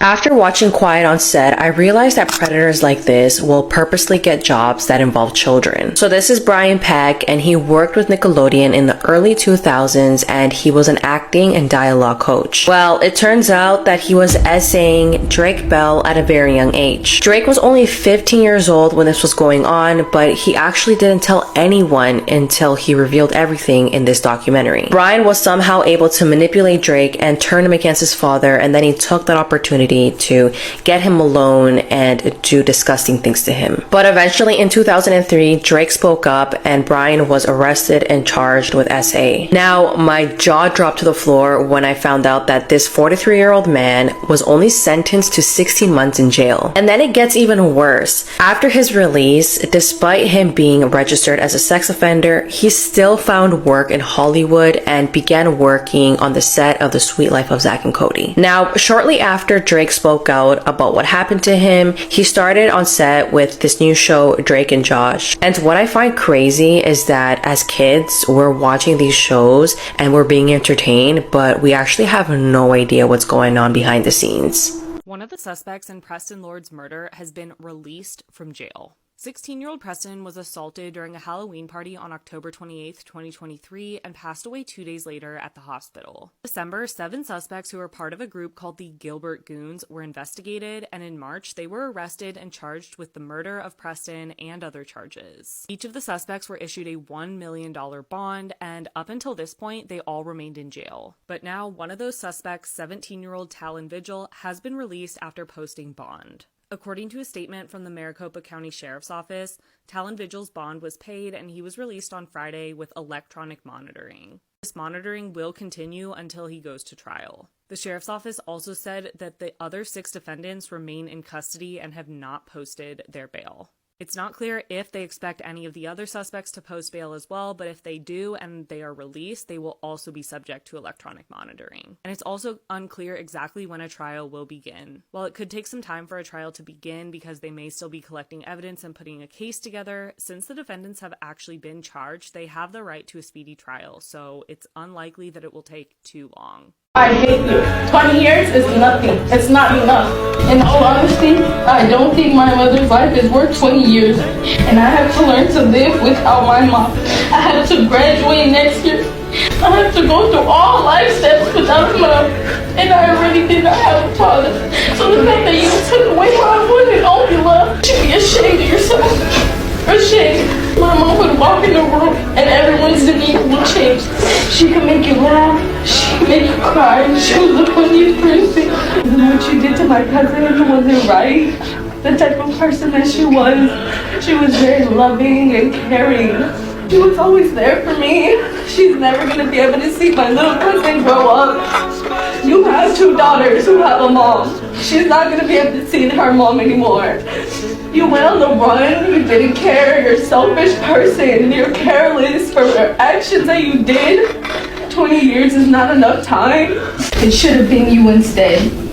After watching Quiet on Set, I realized that predators like this will purposely get jobs that involve children. So this is Brian Peck, and he worked with Nickelodeon in the early 2000s, and he was an acting and dialogue coach. Well, it turns out that he was essaying Drake Bell at a very young age. Drake was only 15 years old when this was going on, but he actually didn't tell anyone until he revealed everything in this documentary. Brian was somehow able to manipulate Drake and turn him against his father, and then he took that opportunity to get him alone and do disgusting things to him. But eventually in 2003, Drake spoke up and Brian was arrested and charged with SA. Now, my jaw dropped to the floor when I found out that this 43-year-old man was only sentenced to 16 months in jail. And then it gets even worse. After his release, despite him being registered as a sex offender, he still found work in Hollywood and began working on the set of The Sweet Life of Zack and Cody. Now, shortly after Drake spoke out about what happened to him, he started on set with this new show, Drake and Josh. And what I find crazy is that as kids, we're watching these shows and we're being entertained, but we actually have no idea what's going on behind the scenes. One of the suspects in Preston Lord's murder has been released from jail. 16-year-old Preston was assaulted during a Halloween party on October 28, 2023, and passed away 2 days later at the hospital. In December, 7 suspects who were part of a group called the Gilbert Goons were investigated, and in March, they were arrested and charged with the murder of Preston and other charges. Each of the suspects were issued a $1 million bond, and up until this point, they all remained in jail. But now, one of those suspects, 17-year-old Talon Vigil, has been released after posting bond. According to a statement from the Maricopa County Sheriff's Office, Talon Vigil's bond was paid and he was released on Friday with electronic monitoring. This monitoring will continue until he goes to trial. The Sheriff's Office also said that the other 6 defendants remain in custody and have not posted their bail. It's not clear if they expect any of the other suspects to post bail as well, but if they do and they are released, they will also be subject to electronic monitoring. And it's also unclear exactly when a trial will begin. While it could take some time for a trial to begin because they may still be collecting evidence and putting a case together, since the defendants have actually been charged, they have the right to a speedy trial, so it's unlikely that it will take too long. I hate you. 20 years is nothing. It's not enough. In all honesty, I don't think my mother's life is worth 20 years. And I have to learn to live without my mom. I have to graduate next year. I have to go through all life steps without a mom. And I really did not have a father. So the fact that you took away my one and only love, you should be ashamed of yourself. Ashamed. My mom would walk in the room and everyone's demeanor would change. She could make you laugh, she could make you cry, she was the funniest person. And what you did to my cousin wasn't right. The type of person that she was very loving and caring. She was always there for me. She's never gonna be able to see my little cousin grow up. You have 2 daughters who have a mom. She's not gonna be able to see her mom anymore. You went on the run, you didn't care, you're a selfish person, you're careless for the actions that you did. 20 years is not enough time. It should have been you instead.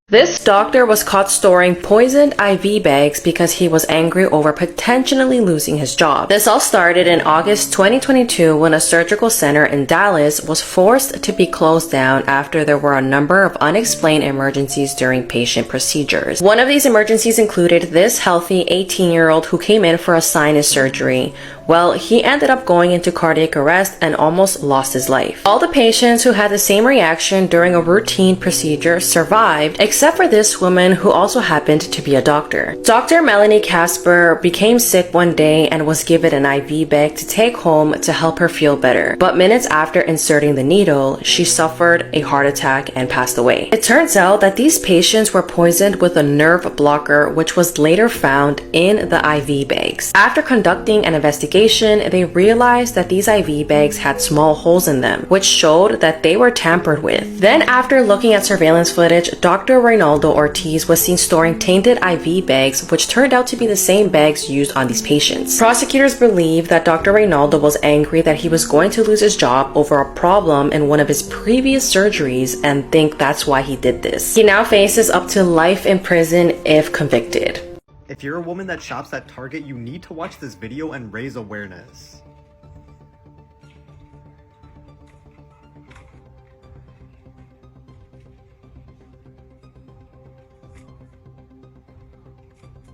This doctor was caught storing poisoned IV bags because he was angry over potentially losing his job. This all started in August 2022 when a surgical center in Dallas was forced to be closed down after there were a number of unexplained emergencies during patient procedures. One of these emergencies included this healthy 18-year-old who came in for a sinus surgery. Well, he ended up going into cardiac arrest and almost lost his life. All the patients who had the same reaction during a routine procedure survived, except for this woman who also happened to be a doctor. Dr. Melanie Casper became sick one day and was given an IV bag to take home to help her feel better. But minutes after inserting the needle, she suffered a heart attack and passed away. It turns out that these patients were poisoned with a nerve blocker, which was later found in the IV bags. After conducting an investigation, investigation, they realized that these IV bags had small holes in them, which showed that they were tampered with. Then after looking at surveillance footage, Dr. Reynaldo Ortiz was seen storing tainted IV bags, which turned out to be the same bags used on these patients. Prosecutors believe that Dr. Reynaldo was angry that he was going to lose his job over a problem in one of his previous surgeries and think that's why he did this. He now faces up to life in prison if convicted. If you're a woman that shops at Target, you need to watch this video and raise awareness.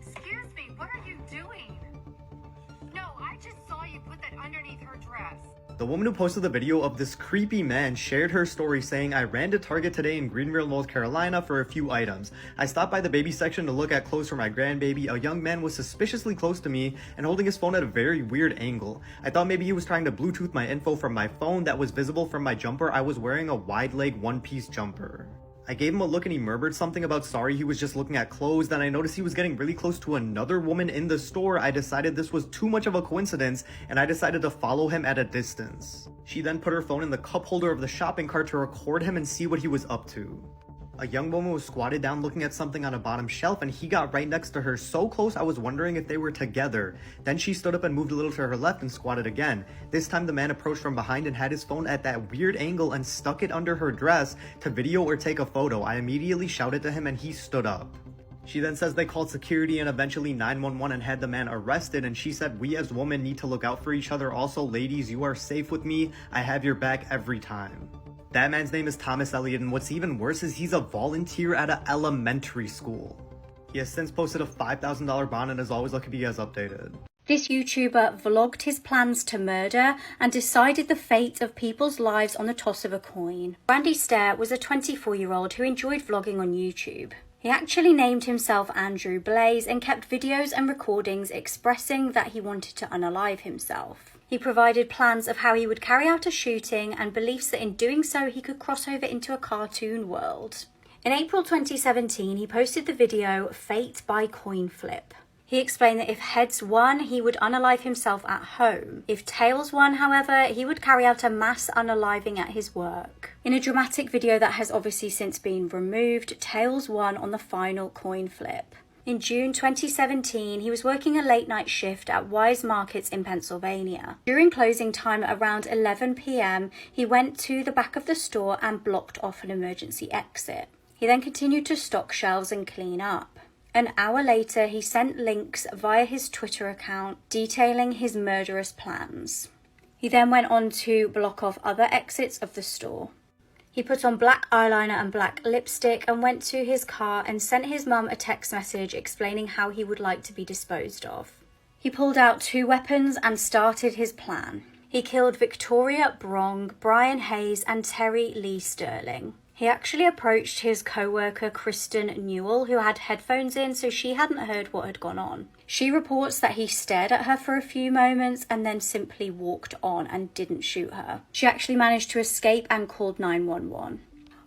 Excuse me, what are you doing? No, I just saw you put that underneath her dress. The woman who posted the video of this creepy man shared her story saying, "I ran to Target today in Greenville, North Carolina for a few items. I stopped by the baby section to look at clothes for my grandbaby. A young man was suspiciously close to me and holding his phone at a very weird angle. I thought maybe he was trying to Bluetooth my info from my phone that was visible from my jumper. I was wearing a wide leg one-piece jumper. I gave him a look and he murmured something about sorry he was just looking at clothes. Then I noticed he was getting really close to another woman in the store. I decided this was too much of a coincidence and I decided to follow him at a distance." She then put her phone in the cup holder of the shopping cart to record him and see what he was up to. A young woman was squatted down looking at something on a bottom shelf and he got right next to her, so close I was wondering if they were together. Then she stood up and moved a little to her left and squatted again. This time the man approached from behind and had his phone at that weird angle and stuck it under her dress to video or take a photo. I immediately shouted to him and he stood up. She then says they called security and eventually 911 and had the man arrested, and she said, "We as women need to look out for each other. Also, ladies, you are safe with me. I have your back every time." That man's name is Thomas Elliott, and what's even worse is he's a volunteer at an elementary school. He has since posted a $5,000 bond, and as always, I'll keep you guys updated. This YouTuber vlogged his plans to murder and decided the fate of people's lives on the toss of a coin. Randy Stair was a 24-year-old who enjoyed vlogging on YouTube. He actually named himself Andrew Blaze and kept videos and recordings expressing that he wanted to unalive himself. He provided plans of how he would carry out a shooting and beliefs that in doing so he could cross over into a cartoon world. In April 2017, he posted the video Fate by Coin Flip. He explained that if heads won, he would unalive himself at home. If tails won, however, he would carry out a mass unaliving at his work. In a dramatic video that has obviously since been removed, tails won on the final coin flip. In June 2017, he was working a late night shift at Wise Markets in Pennsylvania. During closing time at around 11 p.m, he went to the back of the store and blocked off an emergency exit. He then continued to stock shelves and clean up. An hour later, he sent links via his Twitter account detailing his murderous plans. He then went on to block off other exits of the store. He put on black eyeliner and black lipstick and went to his car and sent his mum a text message explaining how he would like to be disposed of. He pulled out 2 weapons and started his plan. He killed Victoria Brong, Brian Hayes and Terry Lee Sterling. He actually approached his co-worker Kristen Newell, who had headphones in, so she hadn't heard what had gone on. She reports that he stared at her for a few moments and then simply walked on and didn't shoot her. She actually managed to escape and called 911.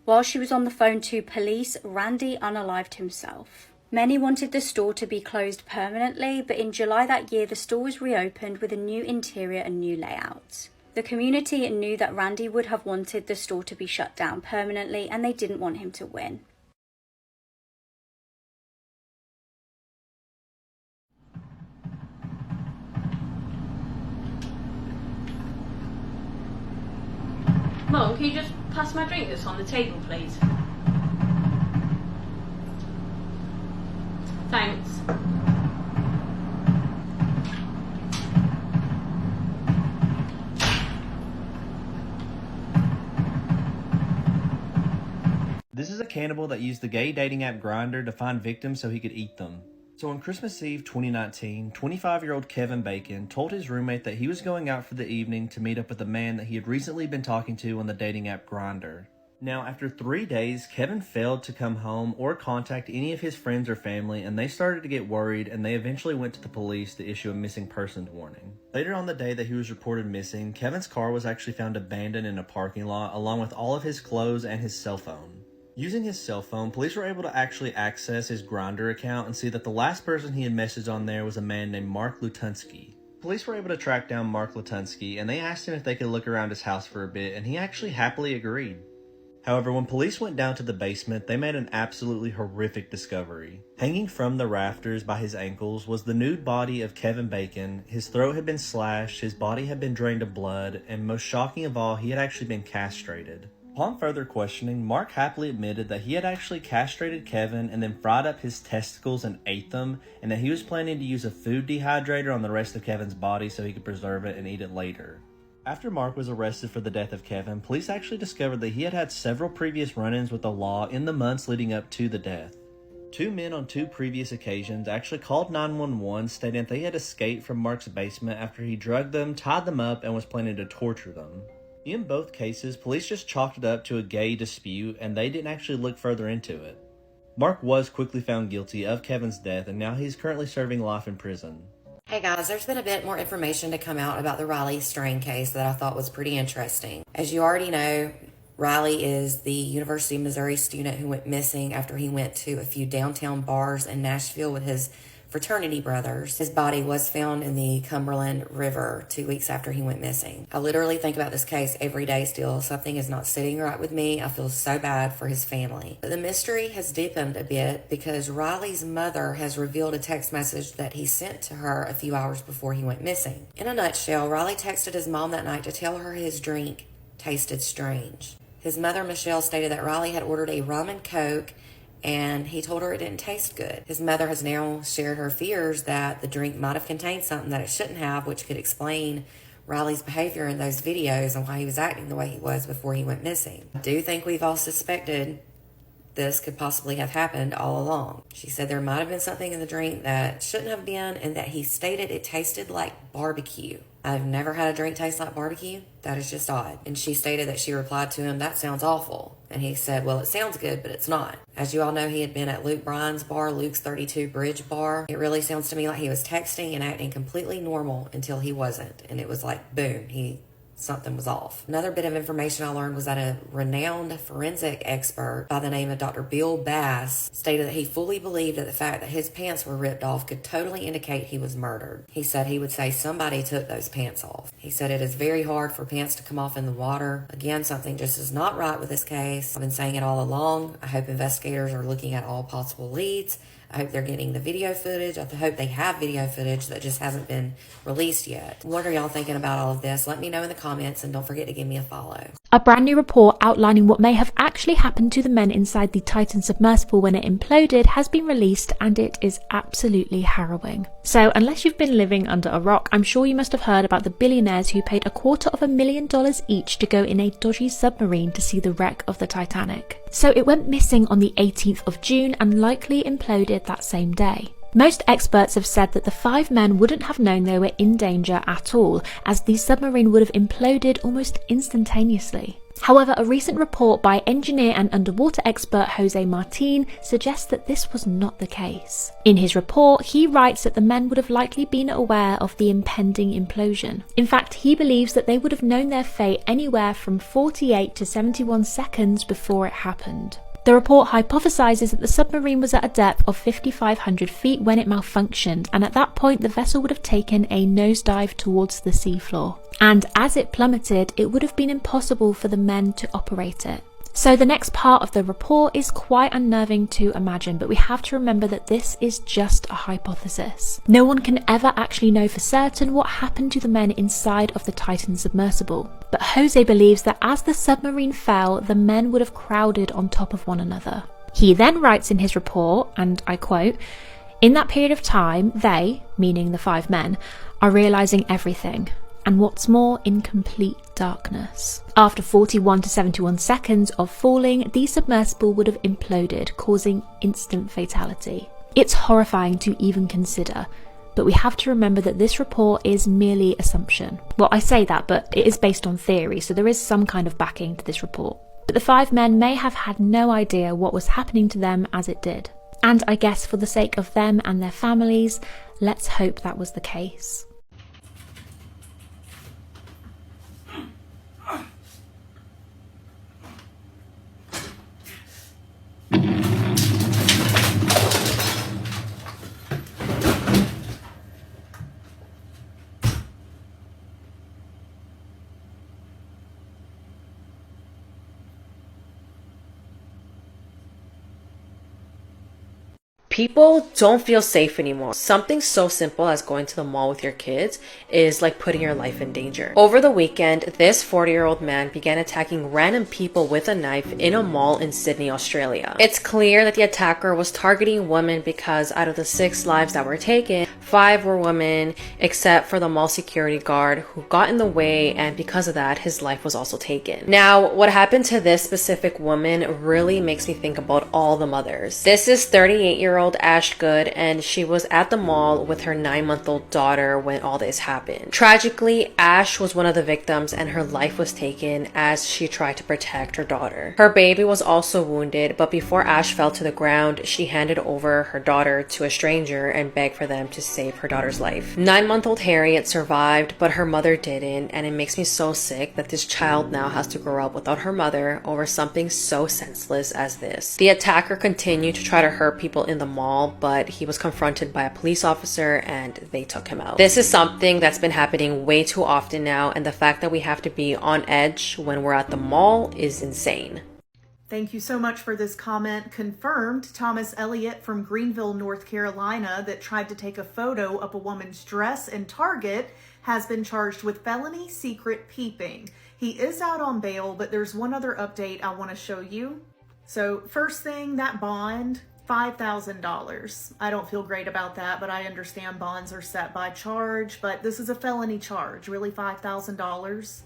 While she was on the phone to police, Randy unalived himself. Many wanted the store to be closed permanently, but in July that year, the store was reopened with a new interior and new layout. The community knew that Randy would have wanted the store to be shut down permanently and they didn't want him to win. Mum, can you just pass my drink that's on the table, please? Thanks. This is a cannibal that used the gay dating app Grindr to find victims so he could eat them. So on Christmas Eve 2019, 25-year-old Kevin Bacon told his roommate that he was going out for the evening to meet up with a man that he had recently been talking to on the dating app Grindr. Now, after 3 days, Kevin failed to come home or contact any of his friends or family, and they started to get worried, and they eventually went to the police to issue a missing persons warning. Later on the day that he was reported missing, Kevin's car was actually found abandoned in a parking lot, along with all of his clothes and his cell phone. Using his cell phone, police were able to actually access his Grindr account and see that the last person he had messaged on there was a man named Mark Lutunsky. Police were able to track down Mark Latunsky, and they asked him if they could look around his house for a bit, and he actually happily agreed. However, when police went down to the basement, they made an absolutely horrific discovery. Hanging from the rafters by his ankles was the nude body of Kevin Bacon. His throat had been slashed, his body had been drained of blood, and most shocking of all, he had actually been castrated. Upon further questioning, Mark happily admitted that he had actually castrated Kevin and then fried up his testicles and ate them, and that he was planning to use a food dehydrator on the rest of Kevin's body so he could preserve it and eat it later. After Mark was arrested for the death of Kevin, police actually discovered that he had had several previous run-ins with the law in the months leading up to the death. 2 men on 2 previous occasions actually called 911 stating that they had escaped from Mark's basement after he drugged them, tied them up, and was planning to torture them. In both cases, police just chalked it up to a gay dispute, and they didn't actually look further into it. Mark was quickly found guilty of Kevin's death, and now he's currently serving life in prison. Hey guys, there's been a bit more information to come out about the Riley Strain case that I thought was pretty interesting. As you already know, Riley is the University of Missouri student who went missing after he went to a few downtown bars in Nashville with his fraternity brothers. His body was found in the Cumberland River 2 weeks after he went missing. I literally think about this case every day still. Something is not sitting right with me. I feel so bad for his family. But the mystery has deepened a bit because Riley's mother has revealed a text message that he sent to her a few hours before he went missing. In a nutshell, Riley texted his mom that night to tell her his drink tasted strange. His mother, Michelle, stated that Riley had ordered a rum and coke and he told her it didn't taste good. His mother has now shared her fears that the drink might have contained something that it shouldn't have, which could explain Riley's behavior in those videos and why he was acting the way he was before he went missing. I do think we've all suspected this could possibly have happened all along. She said there might have been something in the drink that shouldn't have been, and that he stated it tasted like barbecue. I've never had a drink taste like barbecue. That is just odd. And she stated that she replied to him, "That sounds awful." And he said, "Well, it sounds good, but it's not." As you all know, he had been at Luke Bryan's bar, Luke's 32 Bridge Bar. It really sounds to me like he was texting and acting completely normal until he wasn't. And it was like, boom, something was off. Another bit of information I learned was that a renowned forensic expert by the name of Dr. Bill Bass stated that he fully believed that the fact that his pants were ripped off could totally indicate he was murdered. He said he would say somebody took those pants off. He said it is very hard for pants to come off in the water. Again, something just is not right with this case. I've been saying it all along. I hope investigators are looking at all possible leads. I hope they're getting the video footage. I hope they have video footage that just hasn't been released yet. What are y'all thinking about all of this? Let me know in the comments, and don't forget to give me a follow. A brand new report outlining what may have actually happened to the men inside the Titan submersible when it imploded has been released, and it is absolutely harrowing. So unless you've been living under a rock, I'm sure you must have heard about the billionaires who paid $250,000 each to go in a dodgy submarine to see the wreck of the Titanic. So it went missing on the 18th of June and likely imploded that same day. Most experts have said that the 5 men wouldn't have known they were in danger at all, as the submarine would have imploded almost instantaneously. However, a recent report by engineer and underwater expert Jose Martin suggests that this was not the case. In his report, he writes that the men would have likely been aware of the impending implosion. In fact, he believes that they would have known their fate anywhere from 48 to 71 seconds before it happened. The report hypothesizes that the submarine was at a depth of 5,500 feet when it malfunctioned, and at that point the vessel would have taken a nosedive towards the seafloor. And as it plummeted, it would have been impossible for the men to operate it. So the next part of the report is quite unnerving to imagine, but we have to remember that this is just a hypothesis. No one can ever actually know for certain what happened to the men inside of the Titan submersible. But Jose believes that as the submarine fell, the men would have crowded on top of one another. He then writes in his report, and I quote, "In that period of time, they," meaning the 5 men, "are realizing everything. And what's more, in complete darkness." After 41 to 71 seconds of falling, the submersible would have imploded, causing instant fatality. It's horrifying to even consider, but we have to remember that this report is merely assumption. Well, I say that, but it is based on theory, so there is some kind of backing to this report. But the 5 men may have had no idea what was happening to them as it did. And I guess for the sake of them and their families, let's hope that was the case. People don't feel safe anymore. Something so simple as going to the mall with your kids is like putting your life in danger. Over the weekend, this 40-year-old man began attacking random people with a knife in a mall in Sydney, Australia. It's clear that the attacker was targeting women because out of the 6 lives that were taken, 5 were women, except for the mall security guard who got in the way, and because of that, his life was also taken. Now, what happened to this specific woman really makes me think about all the mothers. This is 38-year-old Ash Good, and she was at the mall with her 9-month-old daughter when all this happened. Tragically, Ash was one of the victims and her life was taken as she tried to protect her daughter. Her baby was also wounded, but before Ash fell to the ground, she handed over her daughter to a stranger and begged for them to save her daughter's life. 9-month-old Harriet survived, but her mother didn't, and it makes me so sick that this child now has to grow up without her mother over something so senseless as this. The attacker continued to try to hurt people in the mall, but he was confronted by a police officer and they took him out. This is something that's been happening way too often now, and the fact that we have to be on edge when we're at the mall is insane. Thank you so much for this comment. Confirmed, Thomas Elliott from Greenville, North Carolina, that tried to take a photo of a woman's dress in Target has been charged with felony secret peeping. He is out on bail, but there's one other update I want to show you. So first thing, that bond, $5,000. I don't feel great about that, but I understand bonds are set by charge, but this is a felony charge, really $5,000.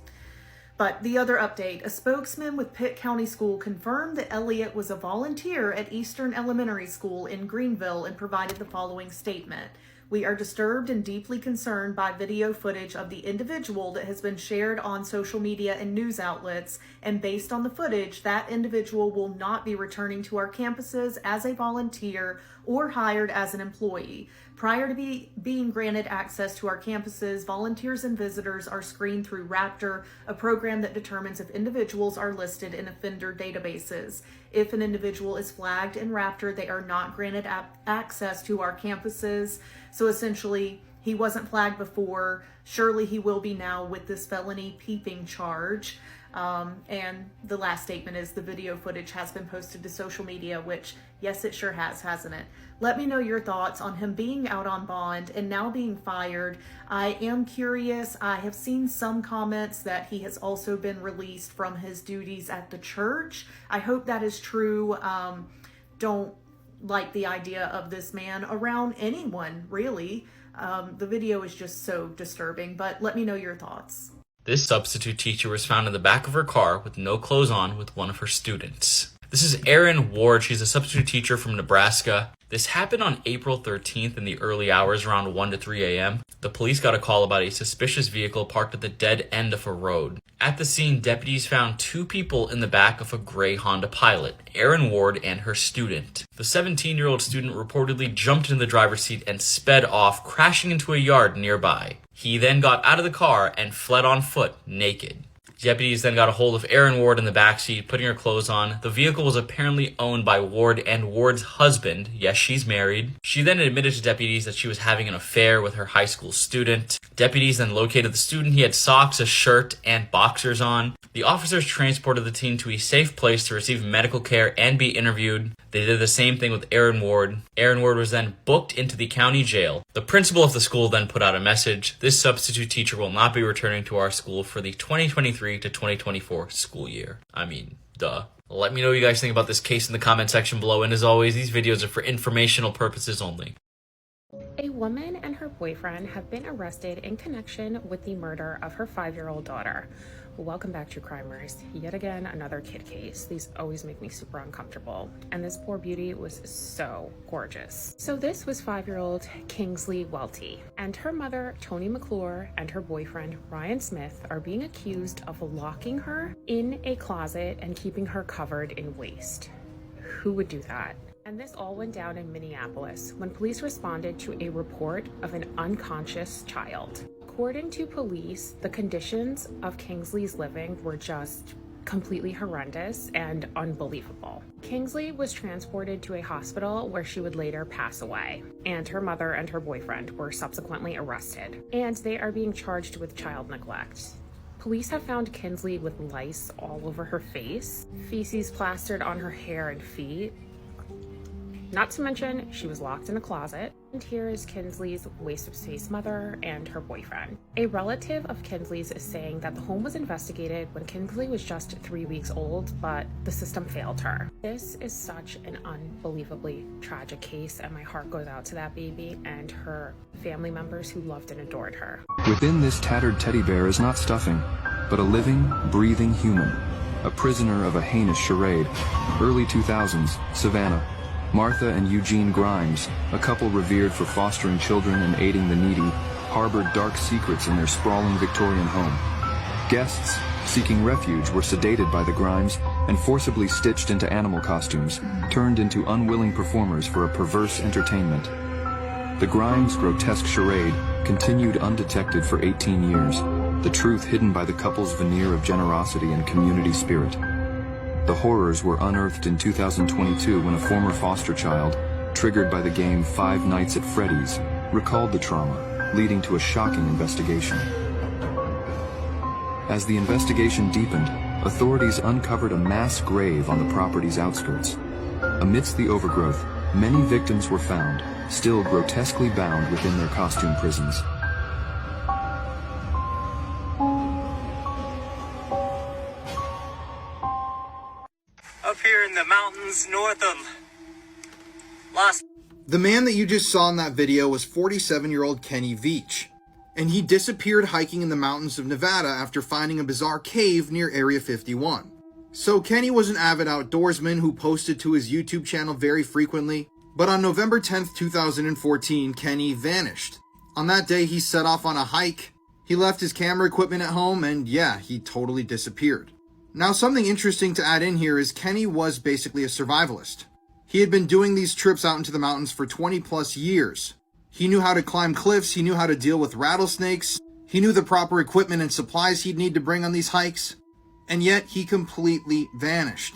But the other update, a spokesman with Pitt County School confirmed that Elliott was a volunteer at Eastern Elementary School in Greenville and provided the following statement. We are disturbed and deeply concerned by video footage of the individual that has been shared on social media and news outlets, and based on the footage, that individual will not be returning to our campuses as a volunteer or hired as an employee. Prior to being granted access to our campuses, volunteers and visitors are screened through Raptor, a program that determines if individuals are listed in offender databases. If an individual is flagged in Raptor, they are not granted access to our campuses. So essentially, he wasn't flagged before. Surely he will be now with this felony peeping charge. And the last statement is the video footage has been posted to social media, which, yes, it sure has, hasn't it? Let me know your thoughts on him being out on bond and now being fired. I am curious. I have seen some comments that he has also been released from his duties at the church. I hope that is true. Don't like the idea of this man around anyone, really. The video is just so disturbing, but let me know your thoughts. This substitute teacher was found in the back of her car with no clothes on with one of her students. This is Erin Ward. She's a substitute teacher from Nebraska. This happened on April 13th in the early hours around 1 to 3 a.m. The police got a call about a suspicious vehicle parked at the dead end of a road. At the scene, deputies found 2 people in the back of a gray Honda Pilot, Erin Ward and her student. The 17-year-old student reportedly jumped into the driver's seat and sped off, crashing into a yard nearby. He then got out of the car and fled on foot, naked. Deputies then got a hold of Erin Ward in the backseat, putting her clothes on. The vehicle was apparently owned by Ward and Ward's husband. Yes, she's married. She then admitted to deputies that she was having an affair with her high school student. Deputies then located the student. He had socks, a shirt, and boxers on. The officers transported the teen to a safe place to receive medical care and be interviewed. They did the same thing with Erin Ward. Erin Ward was then booked into the county jail. The principal of the school then put out a message. This substitute teacher will not be returning to our school for the 2023 to 2024 school year. I mean, duh. Let me know what you guys think about this case in the comment section below. And as always, these videos are for informational purposes only. A woman and her boyfriend have been arrested in connection with the murder of her 5-year-old daughter. Welcome back to Crimers. Yet again, another kid case. These always make me super uncomfortable. And this poor beauty was so gorgeous. So this was 5-year-old Kingsley Welty, and her mother, Toni McClure, and her boyfriend, Ryan Smith, are being accused of locking her in a closet and keeping her covered in waste. Who would do that? And this all went down in Minneapolis when police responded to a report of an unconscious child. According to police, the conditions of Kingsley's living were just completely horrendous and unbelievable. Kingsley was transported to a hospital where she would later pass away, and her mother and her boyfriend were subsequently arrested, and they are being charged with child neglect. Police have found Kingsley with lice all over her face, feces plastered on her hair and feet. Not to mention, she was locked in a closet. And here is Kinsley's waste of space mother and her boyfriend. A relative of Kinsley's is saying that the home was investigated when Kinsley was just 3 weeks old, but the system failed her. This is such an unbelievably tragic case, and my heart goes out to that baby and her family members who loved and adored her. Within this tattered teddy bear is not stuffing, but a living, breathing human, a prisoner of a heinous charade. Early 2000s, Savannah. Martha and Eugene Grimes, a couple revered for fostering children and aiding the needy, harbored dark secrets in their sprawling Victorian home. Guests, seeking refuge, were sedated by the Grimes and forcibly stitched into animal costumes, turned into unwilling performers for a perverse entertainment. The Grimes' grotesque charade continued undetected for 18 years, the truth hidden by the couple's veneer of generosity and community spirit. The horrors were unearthed in 2022 when a former foster child, triggered by the game Five Nights at Freddy's, recalled the trauma, leading to a shocking investigation. As the investigation deepened, authorities uncovered a mass grave on the property's outskirts. Amidst the overgrowth, many victims were found, still grotesquely bound within their costume prisons. Up here in the mountains north of Las... The man that you just saw in that video was 47-year-old Kenny Veach, and he disappeared hiking in the mountains of Nevada after finding a bizarre cave near Area 51. So Kenny was an avid outdoorsman who posted to his YouTube channel very frequently, but on November 10th, 2014, Kenny vanished. On that day, he set off on a hike, he left his camera equipment at home, and yeah, he totally disappeared. Now, something interesting to add in here is Kenny was basically a survivalist. He had been doing these trips out into the mountains for 20 plus years. He knew how to climb cliffs, he knew how to deal with rattlesnakes, he knew the proper equipment and supplies he'd need to bring on these hikes, and yet he completely vanished.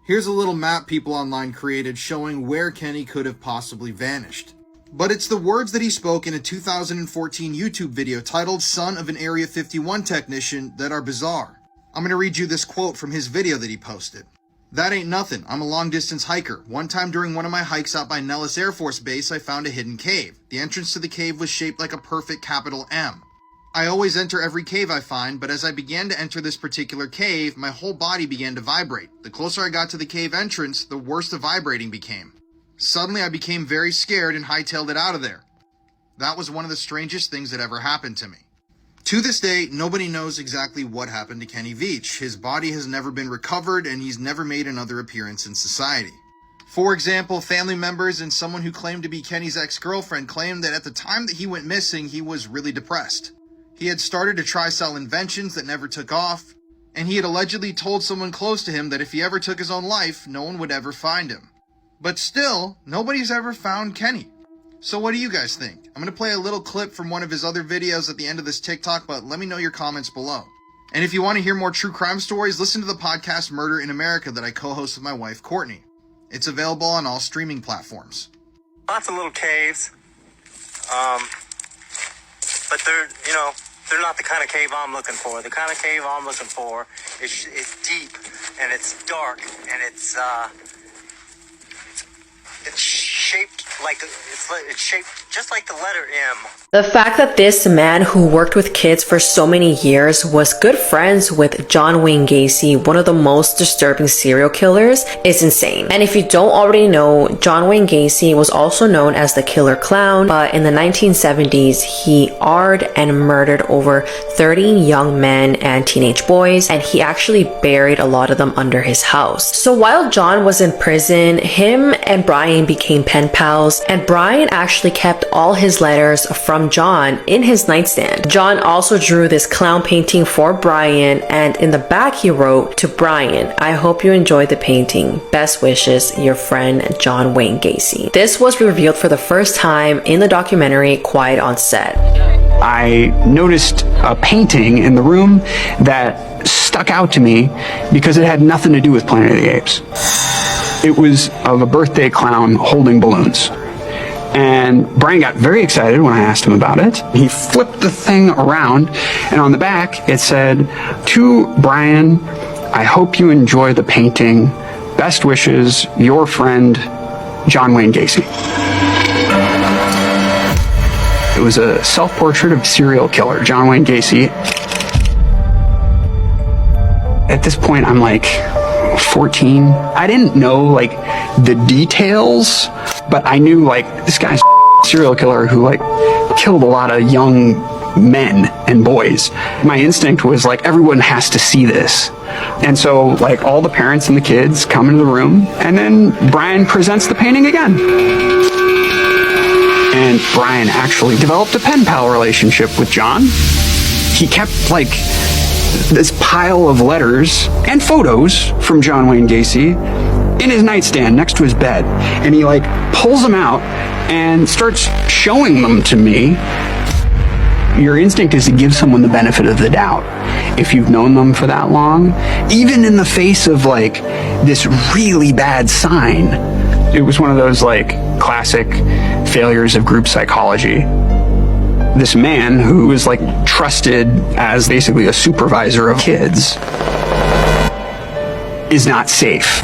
Here's a little map people online created showing where Kenny could have possibly vanished. But it's the words that he spoke in a 2014 YouTube video titled Son of an Area 51 Technician that are bizarre. I'm going to read you this quote from his video that he posted. "That ain't nothing. I'm a long-distance hiker. One time during one of my hikes out by Nellis Air Force Base, I found a hidden cave. The entrance to the cave was shaped like a perfect capital M. I always enter every cave I find, but as I began to enter this particular cave, my whole body began to vibrate. The closer I got to the cave entrance, the worse the vibrating became. Suddenly, I became very scared and hightailed it out of there. That was one of the strangest things that ever happened to me." To this day, nobody knows exactly what happened to Kenny Veach. His body has never been recovered, and he's never made another appearance in society. For example, family members and someone who claimed to be Kenny's ex-girlfriend claimed that at the time that he went missing, he was really depressed. He had started to try sell inventions that never took off, and he had allegedly told someone close to him that if he ever took his own life, no one would ever find him. But still, nobody's ever found Kenny. So what do you guys think? I'm going to play a little clip from one of his other videos at the end of this TikTok, but let me know your comments below. And if you want to hear more true crime stories, listen to the podcast Murder in America that I co-host with my wife, Courtney. It's available on all streaming platforms. Lots of little caves. But they're not the kind of cave I'm looking for. The kind of cave I'm looking for is deep, and it's dark, and it's shaped like it's shaped just like the letter M. The fact that this man who worked with kids for so many years was good friends with John Wayne Gacy, one of the most disturbing serial killers, is insane. And if you don't already know, John Wayne Gacy was also known as the Killer Clown, but in the 1970s, he AR'd and murdered over 30 young men and teenage boys, and he actually buried a lot of them under his house. So while John was in prison, him and Brian became pen pals, and Brian actually kept all his letters from John in his nightstand. John also drew this clown painting for Brian, and in the back he wrote, "To Brian, I hope you enjoyed the painting. Best wishes, your friend John Wayne Gacy." This was revealed for the first time in the documentary Quiet on Set. I noticed a painting in the room that stuck out to me because it had nothing to do with Planet of the Apes. It was of a birthday clown holding balloons. And Brian got very excited when I asked him about it. He flipped the thing around, and on the back it said, "To Brian, I hope you enjoy the painting. Best wishes, your friend, John Wayne Gacy. It was a self-portrait of serial killer, John Wayne Gacy. At this point, I'm like 14. I didn't know like the details, but I knew like this guy's a serial killer who like killed a lot of young men and boys. My instinct was like, everyone has to see this. And so like all the parents and the kids come into the room, and then Brian presents the painting again. And Brian actually developed a pen pal relationship with John. He kept like this pile of letters and photos from John Wayne Gacy in his nightstand next to his bed. And he like pulls them out and starts showing them to me. Your instinct is to give someone the benefit of the doubt. If you've known them for that long, even in the face of like this really bad sign. It was one of those like classic failures of group psychology. This man who was like trusted as basically a supervisor of kids is not safe.